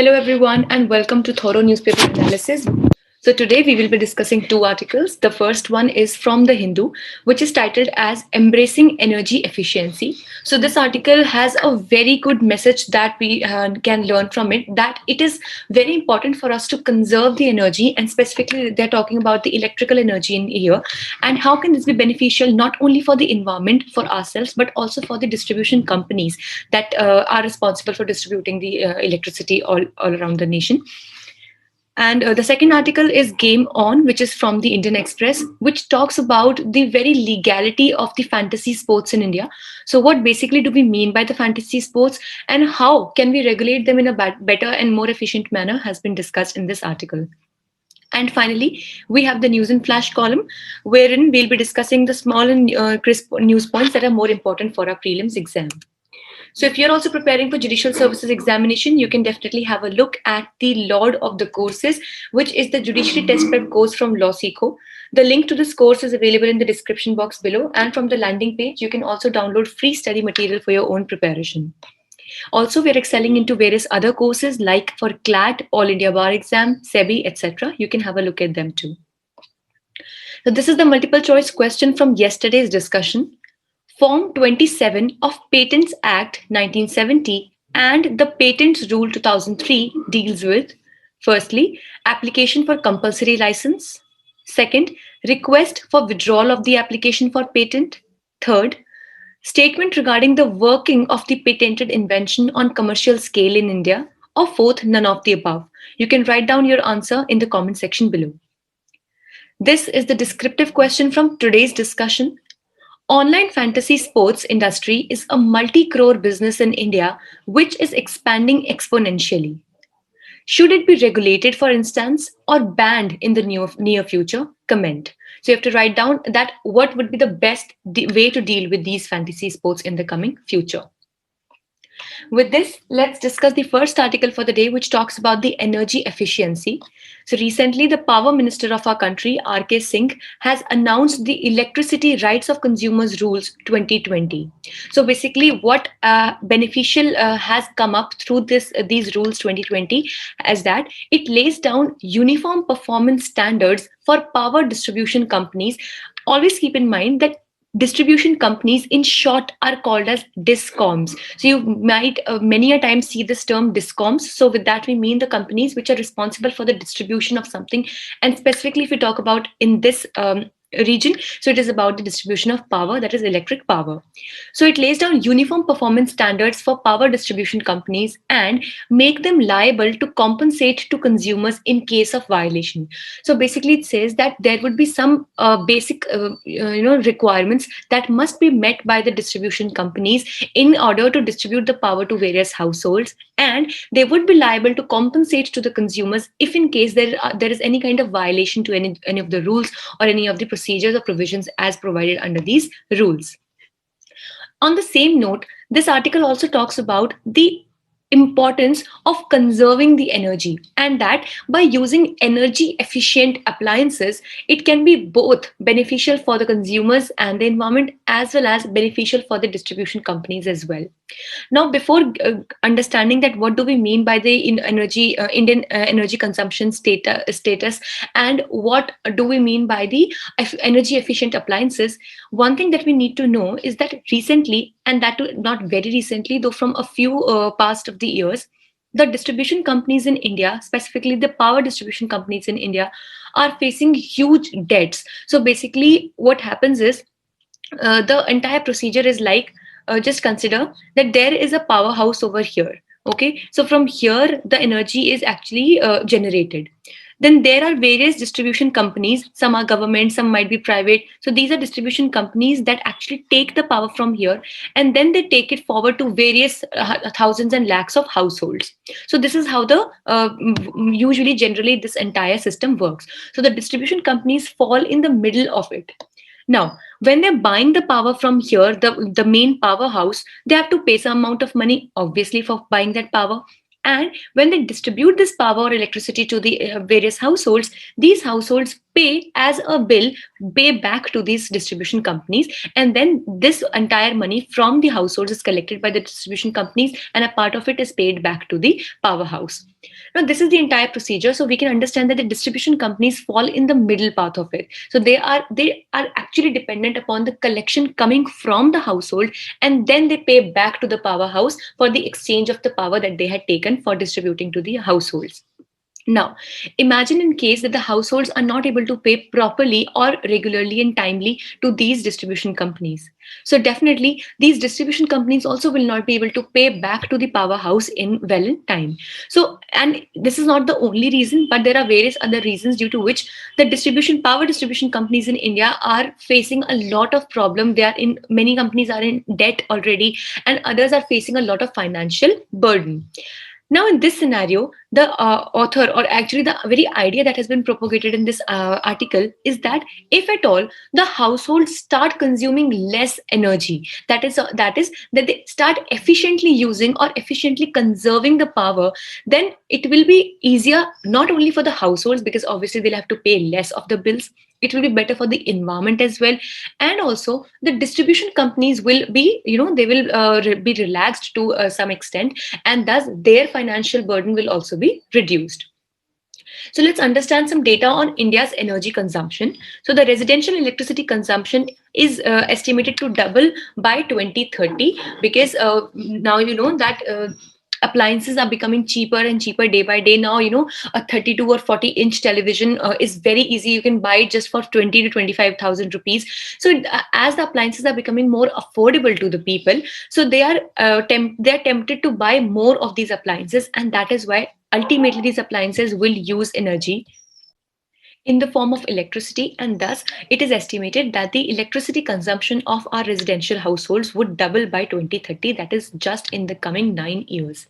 Hello, everyone, and welcome to Thorough Newspaper Analysis. So, today we will be discussing two articles. The first one is from The Hindu, which is titled as Embracing Energy Efficiency. So, this article has a very good message that we can learn from it, that it is very important for us to conserve the energy, and specifically, they're talking about the electrical energy in here, and how can this be beneficial not only for the environment, for ourselves, but also for the distribution companies that are responsible for distributing the electricity all around the nation. And the second article is Game On, which is from the Indian Express, which talks about the very legality of the fantasy sports in India. So, what basically do we mean by the fantasy sports, and how can we regulate them in a better and more efficient manner, has been discussed in this article. And finally, we have the News in Flash column, wherein we'll be discussing the small and crisp news points that are more important for our prelims exam. So if you're also preparing for judicial services examination, you can definitely have a look at the Lord of the Courses, which is the judiciary test prep course from LawSeco. The link to this course is available in the description box below, and from the landing page, you can also download free study material for your own preparation. Also, we're excelling into various other courses like for CLAT, All India Bar Exam, SEBI, etc. You can have a look at them too. So this is the multiple choice question from yesterday's discussion. Form 27 of Patents Act 1970 and the Patents Rule 2003 deals with, firstly, application for compulsory license; second, request for withdrawal of the application for patent; third, statement regarding the working of the patented invention on commercial scale in India; or fourth, none of the above. You can write down your answer in the comment section below. This is the descriptive question from today's discussion. Online fantasy sports industry is a multi-crore business in India which is expanding exponentially. Should it be regulated, for instance, or banned in the near future? Comment. So you have to write down that what would be the best way to deal with these fantasy sports in the coming future. With this, let's discuss the first article for the day, which talks about the energy efficiency. So recently, the power minister of our country, R.K. Singh, has announced the Electricity Rights of Consumers Rules 2020. So basically, what beneficial has come up through these rules 2020 is that it lays down uniform performance standards for power distribution companies. Always keep in mind that distribution companies in short are called as discoms. So you might many a time see this term discoms. So with that we mean the companies which are responsible for the distribution of something, and specifically if we talk about in this region, so it is about the distribution of power, that is electric power. So it lays down uniform performance standards for power distribution companies and make them liable to compensate to consumers in case of violation. So basically it says that there would be some basic requirements that must be met by the distribution companies in order to distribute the power to various households, and they would be liable to compensate to the consumers if in case there is any kind of violation to any of the rules or any of the procedures or provisions as provided under these rules. On the same note, this article also talks about the importance of conserving the energy, and that by using energy efficient appliances, it can be both beneficial for the consumers and the environment, as well as beneficial for the distribution companies as well. Now, before understanding that what do we mean by the Indian energy consumption status, and what do we mean by the energy efficient appliances, one thing that we need to know is that recently, and that too not very recently, though from a few past of the years, the distribution companies in India, specifically the power distribution companies in India, are facing huge debts. So basically, what happens is the entire procedure is like, just consider that there is a powerhouse over here. Okay, so from here the energy is actually generated. Then there are various distribution companies, some are government, some might be private. So these are distribution companies that actually take the power from here, and then they take it forward to various thousands and lakhs of households. So this is how the usually generally this entire system works. So the distribution companies fall in the middle of it. Now, when they're buying the power from here, the main powerhouse, they have to pay some amount of money, obviously, for buying that power. And when they distribute this power or electricity to the various households, these households pay as a bill, pay back to these distribution companies, and then this entire money from the households is collected by the distribution companies, and a part of it is paid back to the powerhouse. Now, this is the entire procedure, so we can understand that the distribution companies fall in the middle path of it. So they are actually dependent upon the collection coming from the household, and then they pay back to the powerhouse for the exchange of the power that they had taken for distributing to the households. Now, imagine in case that the households are not able to pay properly or regularly and timely to these distribution companies. So definitely, these distribution companies also will not be able to pay back to the powerhouse in well in time. So, and this is not the only reason, but there are various other reasons due to which the power distribution companies in India are facing a lot of problem. They are in Many companies are in debt already, and others are facing a lot of financial burden. Now, in this scenario, the author, or actually the very idea that has been propagated in this article, is that if at all the households start consuming less energy, that is that they start efficiently using or efficiently conserving the power, then it will be easier not only for the households, because obviously they'll have to pay less of the bills. It will be better for the environment as well, and also the distribution companies will be, they will be relaxed to some extent, and thus their financial burden will also be reduced. So let's understand some data on India's energy consumption. So the residential electricity consumption is estimated to double by 2030, because now you know that appliances are becoming cheaper and cheaper day by day. Now, a 32 or 40-inch television is very easy. You can buy it just for 20 to 25,000 rupees. So as the appliances are becoming more affordable to the people, so they're tempted to buy more of these appliances, and that is why ultimately these appliances will use energy in the form of electricity, and thus it is estimated that the electricity consumption of our residential households would double by 2030, that is just in the coming 9 years.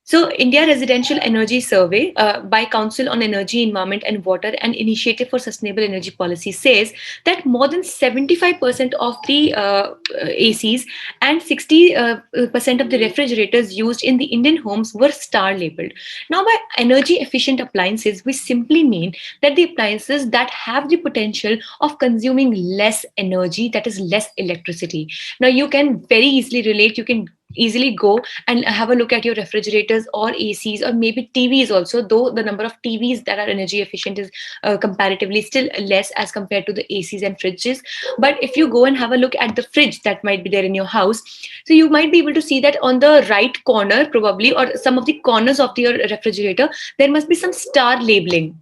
So, India Residential Energy Survey by Council on Energy, Environment and Water and Initiative for Sustainable Energy Policy says that more than 75% of the ACs and 60% of the refrigerators used in the Indian homes were star labeled. Now, by energy efficient appliances, we simply mean that the appliances that have the potential of consuming less energy, that is less electricity. Now, you can very easily relate, you can easily go and have a look at your refrigerators or ACs, or maybe TVs also, though the number of TVs that are energy efficient is comparatively still less as compared to the ACs and fridges. But if you go and have a look at the fridge that might be there in your house, so you might be able to see that on the right corner, probably, or some of the corners of your refrigerator, there must be some star labeling.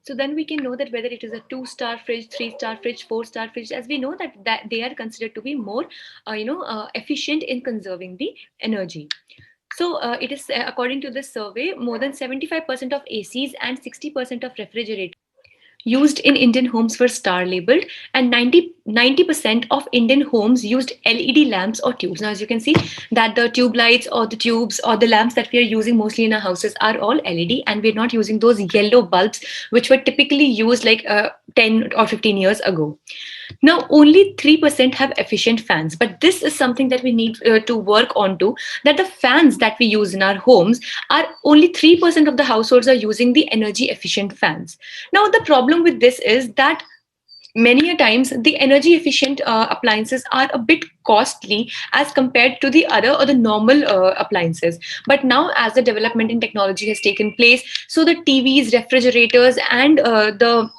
So then we can know that whether it is a 2-star fridge, 3-star fridge, 4-star fridge, as we know that they are considered to be more, efficient in conserving the energy. So it is according to this survey, more than 75% of ACs and 60% of refrigerators used in Indian homes were star labeled, and 90% of Indian homes used LED lamps or tubes. Now, as you can see, that the tube lights or the tubes or the lamps that we are using mostly in our houses are all LED, and we're not using those yellow bulbs which were typically used like 10 or 15 years ago. Now, only 3% have efficient fans, but this is something that we need to work on to, that the fans that we use in our homes are only 3% of the households are using the energy efficient fans. Now, the problem with this is that many a times the energy efficient appliances are a bit costly as compared to the other or the normal appliances. But now, as the development in technology has taken place, so the TVs, refrigerators, and the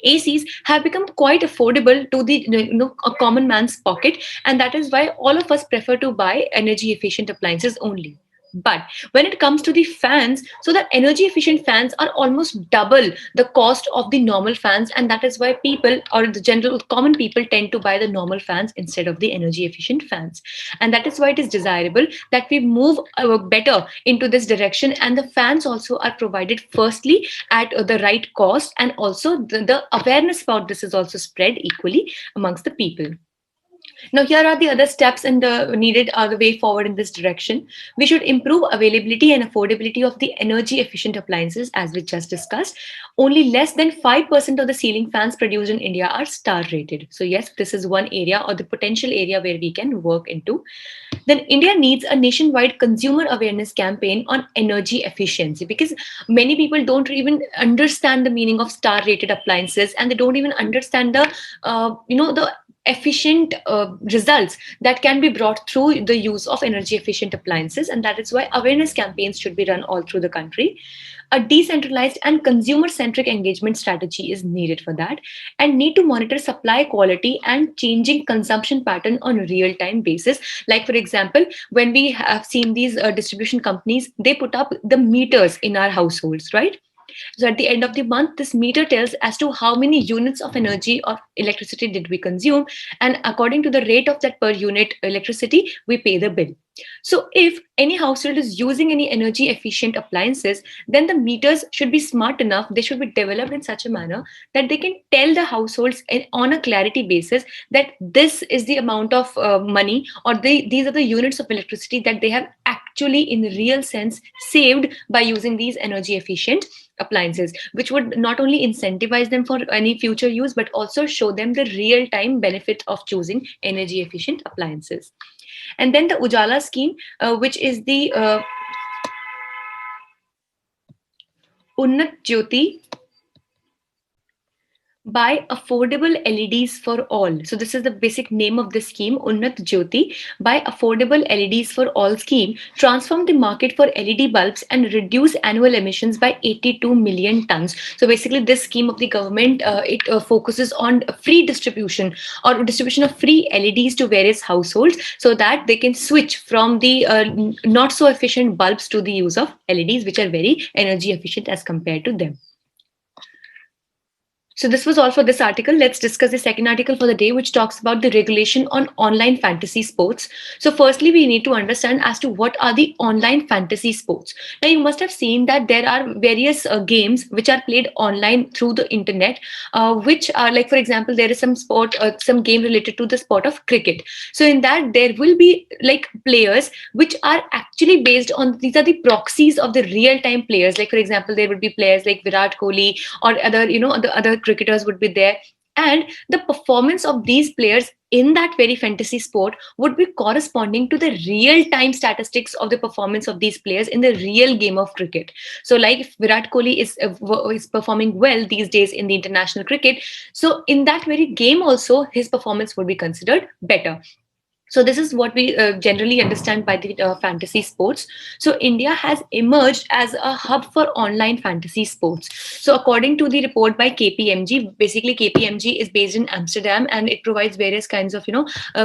ACs have become quite affordable to the a common man's pocket, and that is why all of us prefer to buy energy efficient appliances only. But when it comes to the fans, so the energy efficient fans are almost double the cost of the normal fans, and that is why people, or the general common people, tend to buy the normal fans instead of the energy efficient fans. And that is why it is desirable that we move better into this direction, and the fans also are provided firstly at the right cost, and also the awareness about this is also spread equally amongst the people. Now, here are the other steps and the needed are the way forward in this direction. We should improve availability and affordability of the energy efficient appliances, as we just discussed. Only less than 5% of the ceiling fans produced in India are star rated. So, yes, this is one area or the potential area where we can work into. Then India needs a nationwide consumer awareness campaign on energy efficiency, because many people don't even understand the meaning of star rated appliances, and they don't even understand the the efficient results that can be brought through the use of energy efficient appliances. And that is why awareness campaigns should be run all through the country. A decentralized and consumer centric engagement strategy is needed for that, and need to monitor supply quality and changing consumption pattern on a real time basis. Like for example, when we have seen these distribution companies, they put up the meters in our households, right? So at the end of the month, this meter tells as to how many units of energy or electricity did we consume, and according to the rate of that per unit electricity, we pay the bill. So if any household is using any energy efficient appliances, then the meters should be smart enough. They should be developed in such a manner that they can tell the households on a clarity basis that this is the amount of money, or these are the units of electricity that they have actually in real sense saved by using these energy efficient appliances, which would not only incentivize them for any future use but also show them the real time benefit of choosing energy efficient appliances. And then the Ujala scheme, which is the Unnat Jyoti Buy affordable LEDs for all. So this is the basic name of this scheme, Unnat Jyoti Buy affordable LEDs for all scheme, transform the market for LED bulbs and reduce annual emissions by 82 million tons. So basically this scheme of the government, it focuses on free distribution or distribution of free LEDs to various households, so that they can switch from the not so efficient bulbs to the use of LEDs, which are very energy efficient as compared to them. So this was all for this article. Let's discuss the second article for the day, which talks about the regulation on online fantasy sports. So firstly, we need to understand as to what are the online fantasy sports. Now you must have seen that there are various games which are played online through the internet, which are like, for example, there is some sport, some game related to the sport of cricket. So in that, there will be like players which are actually based on, these are the proxies of the real time players. Like for example, there would be players like Virat Kohli or other, the other cricketers would be there, and the performance of these players in that very fantasy sport would be corresponding to the real time statistics of the performance of these players in the real game of cricket. So like if Virat Kohli is performing well these days in the international cricket, so in that very game also his performance would be considered better. So this is what we generally understand by the fantasy sports. So India has emerged as a hub for online fantasy sports. So according to the report by KPMG, basically KPMG is based in Amsterdam, and it provides various kinds of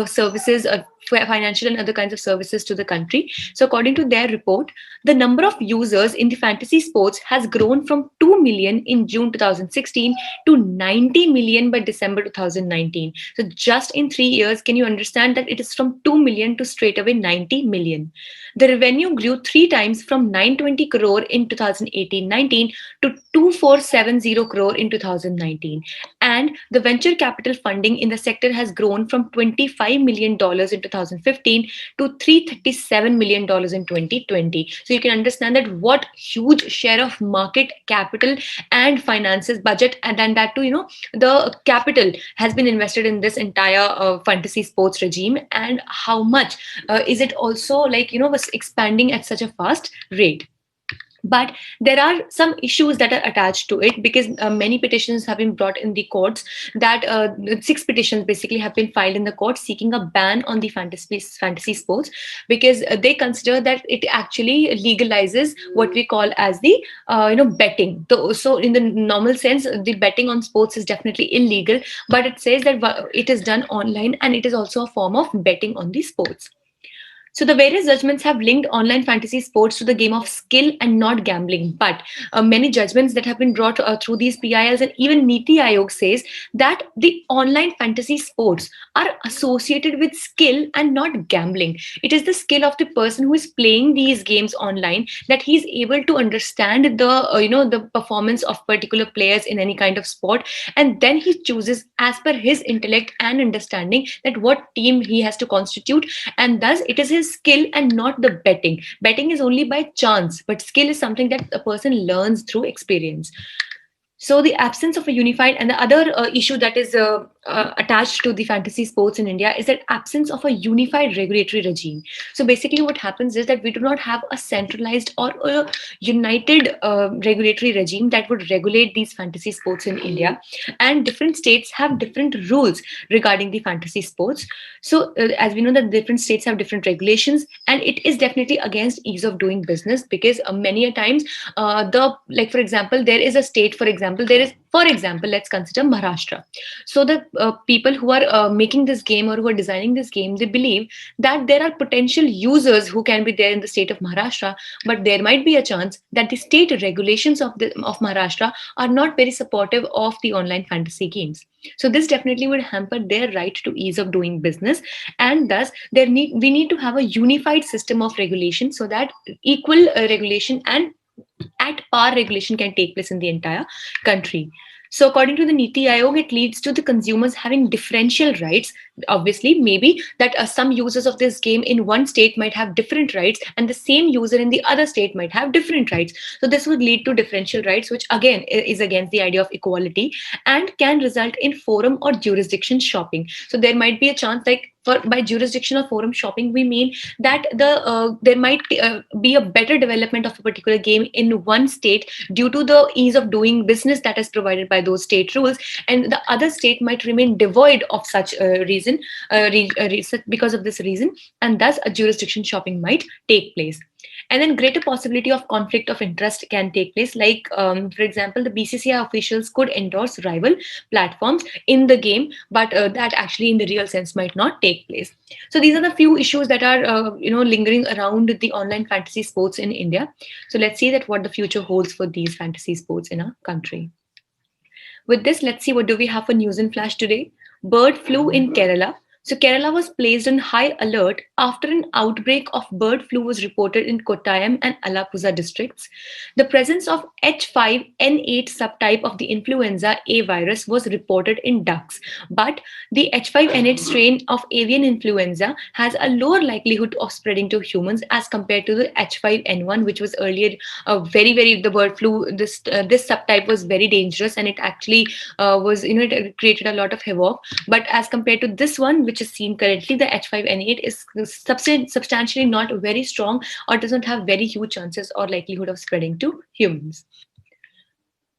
services, financial and other kinds of services to the country. So according to their report, the number of users in the fantasy sports has grown from 2 million in June 2016 to 90 million by December 2019. So just in 3 years, can you understand that it is from 2 million to straight away 90 million? The revenue grew 3 times from 920 crore in 2018-19 to 2470 crore in 2019. And the venture capital funding in the sector has grown from $25 million in 2015 to $337 million in 2020. So you can understand that what huge share of market capital and finances budget, and then that too, the capital has been invested in this entire fantasy sports regime, and how much is it also was expanding at such a fast rate. But there are some issues that are attached to it, because many petitions have been brought in the courts, that 6 petitions basically have been filed in the court seeking a ban on the fantasy sports, because they consider that it actually legalizes what we call as the betting. So in the normal sense, the betting on sports is definitely illegal, but it says that it is done online and it is also a form of betting on the sports. So the various judgments have linked online fantasy sports to the game of skill and not gambling. But many judgments that have been brought through these PILs, and even Niti Aayog says that the online fantasy sports are associated with skill and not gambling. It is the skill of the person who is playing these games online, that he is able to understand the the performance of particular players in any kind of sport, and then he chooses as per his intellect and understanding that what team he has to constitute, and thus it is his skill and not the betting. Betting is only by chance, but skill is something that a person learns through experience. So the absence of a unified, and the other issue that is attached to the fantasy sports in India is that absence of a unified regulatory regime. So basically what happens is that we do not have a centralized or a united regulatory regime that would regulate these fantasy sports in India, and different states have different rules regarding the fantasy sports. So as we know that different states have different regulations, and it is definitely against ease of doing business, because many a times the like for example, there is a state, for example, there is, for example, let's consider Maharashtra. So the people who are making this game or who are designing this game, they believe that there are potential users who can be there in the state of Maharashtra, but there might be a chance that the state regulations of Maharashtra are not very supportive of the online fantasy games. So this definitely would hamper their right to ease of doing business, and thus we need to have a unified system of regulation, so that equal regulation and at par regulation can take place in the entire country. So according to the Niti Aayog, it leads to the consumers having differential rights. Obviously, maybe that some users of this game in one state might have different rights, and the same user in the other state might have different rights. So this would lead to differential rights, which again is against the idea of equality, and can result in forum or jurisdiction shopping. So there might be a chance, like by jurisdiction or forum shopping, we mean that there might be a better development of a particular game in one state due to the ease of doing business that is provided by those state rules, and the other state might remain devoid of such because of this reason, and thus a jurisdiction shopping might take place. And then greater possibility of conflict of interest can take place, like for example, the BCCI officials could endorse rival platforms in the game, but that actually in the real sense might not take place. So these are the few issues that are lingering around the online fantasy sports in India. So let's see that what the future holds for these fantasy sports in our country. With this, let's see what do we have for news in flash today. Bird flu in Kerala. So Kerala was placed on high alert after an outbreak of bird flu was reported in Kottayam and Alappuzha districts. The presence of H5N8 subtype of the influenza A virus was reported in ducks, but the H5N8 strain of avian influenza has a lower likelihood of spreading to humans as compared to the H5N1, which was earlier the bird flu. This subtype was very dangerous, and it actually was it created a lot of havoc. But as compared to this one, which is seen currently, the H5N8 is substantially not very strong, or doesn't have very huge chances or likelihood of spreading to humans.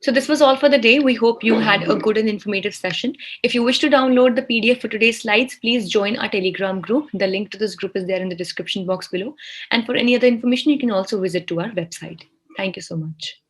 So this was all for the day. We hope you had a good and informative session. If you wish to download the PDF for today's slides, please join our Telegram group. The link to this group is there in the description box below. And for any other information, you can also visit to our website. Thank you so much.